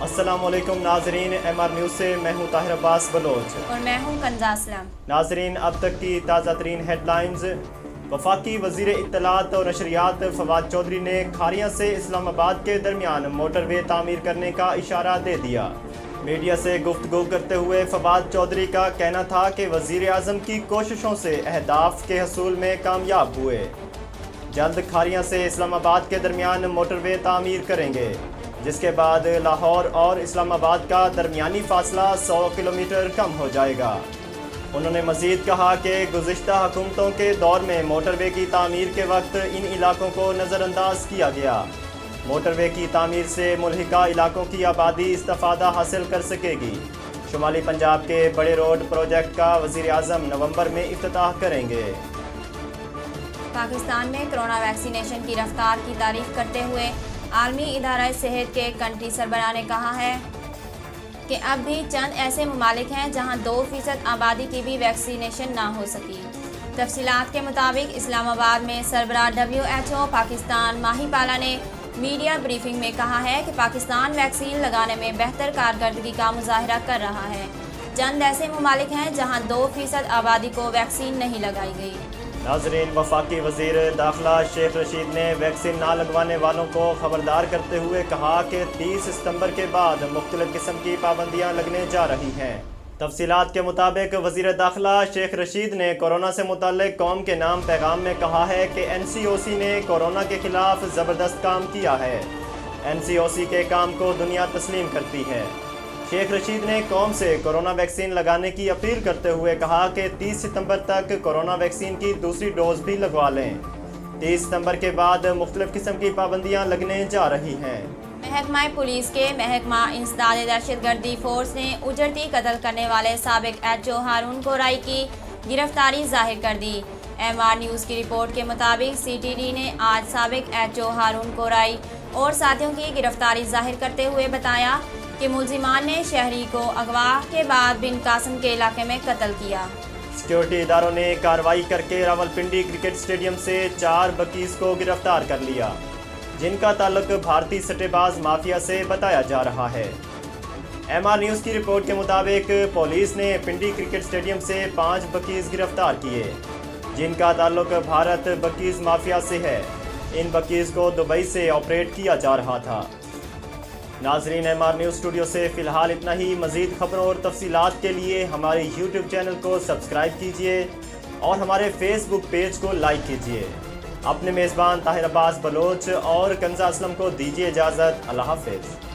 अस्सलाम वालेकुम नाजरीन, MR न्यूज़ से मैं हूं ताहिर अब्बास बलोच और मैं हूं कंजा असलम। नाजरीन, अब तक की ताज़ा तरीन हेडलाइंस। वफाकी वज़ीर इत्तलात और नशरियात फवाद चौधरी ने खारियां से इस्लामाबाद के दरमियान मोटरवे तामीर करने का इशारा दे दिया। मीडिया से गुफ्तगू करते हुए फवाद चौधरी का कहना था कि वज़ीर आज़म की कोशिशों से अहदाफ के हसूल में कामयाब हुए। जल्द खारियां से इस्लामाबाद के दरमियान मोटरवे तामीर करेंगे, जिसके बाद लाहौर और इस्लामाबाद का दरमियानी फासला 100 किलोमीटर कम हो जाएगा। उन्होंने मज़ीद कहा कि गुज़िश्ता हुकूमतों के दौर में मोटरवे की तामीर के वक्त इन इलाकों को नज़रअंदाज किया गया। मोटरवे की तामीर से मुल्हिका इलाकों की आबादी इस्तिफ़ादा हासिल कर सकेगी। शुमाली पंजाब के बड़े रोड प्रोजेक्ट का वज़ीर आज़म नवंबर में इफ्तिताह करेंगे। पाकिस्तान में कोरोना वैक्सीनेशन की रफ्तार की तारीफ करते हुए आलमी इदारा सेहत के कंट्री सरबराह ने कहा है कि अब भी चंद ऐसे ममालिक हैं जहां 2% आबादी की भी वैक्सीनेशन ना हो सकी। तफसीलात के मुताबिक इस्लामाबाद में सरबराह WHO पाकिस्तान माहिपाला ने मीडिया ब्रीफिंग में कहा है कि पाकिस्तान वैक्सीन लगाने में बेहतर कारकर्दगी का मुजाहरा कर रहा है। चंद ऐसे ममालिक हैं जहां 2% आबादी को वैक्सीन नहीं लगाई गई। नाजरीन, वफाकी वज़ीर दाखिला शेख रशीद ने वैक्सीन ना लगवाने वालों को खबरदार करते हुए कहा कि 30 सितंबर के बाद मुख्तलिफ किस्म की पाबंदियाँ लगने जा रही हैं। तफसीलात के मुताबिक वज़ीर दाखिला शेख रशीद ने कोरोना से मुताल्लिक कौम के नाम पैगाम में कहा है कि NCOC ने कोरोना के खिलाफ ज़बरदस्त काम किया है। NCOC के काम को दुनिया तस्लीम करती है। शेख रशीद ने कौम से कोरोना वैक्सीन लगाने की अपील करते हुए कहा कि 30 सितंबर तक कोरोना वैक्सीन की दूसरी डोज भी लगवा लें। 30 सितंबर के बाद मुख्तलिफ किस्म की पाबंदियाँ लगने जा रही हैं। महकमा पुलिस के महकमा इंसदाद दहशतगर्दी फोर्स ने उजरती कत्ल करने वाले साबिक HO हारून कोराई की गिरफ्तारी जाहिर कर दी। MR न्यूज़ की रिपोर्ट के मुताबिक CTD ने आज साबिक HO हारून कोराई और साथियों की गिरफ्तारी जाहिर करते हुए बताया कि मुलजिमान ने शहरी को अगवा के बाद बिन कासिम के इलाके में कत्ल किया। सिक्योरिटी इदारों ने कार्रवाई करके रावलपिंडी क्रिकेट स्टेडियम से 4 बकीज को गिरफ्तार कर लिया, जिनका ताल्लुक भारतीय सट्टेबाज माफिया से बताया जा रहा है। MR न्यूज़ की रिपोर्ट के मुताबिक पुलिस ने पिंडी क्रिकेट स्टेडियम से 5 बकीज गिरफ्तार किए, जिनका ताल्लुक भारत बकीज माफिया से है। इन बकीज को दुबई से ऑपरेट किया जा रहा था। नाजरीन, MR न्यूज़ स्टूडियो से फ़िलहाल इतना ही। मज़ीद खबरों और तफसीलात के लिए हमारे YouTube चैनल को सब्सक्राइब कीजिए और हमारे Facebook पेज को लाइक कीजिए। अपने मेज़बान ताहिर अब्बास बलोच और कंजा असलम को दीजिए इजाज़त। अल्लाह हाफ़िज़।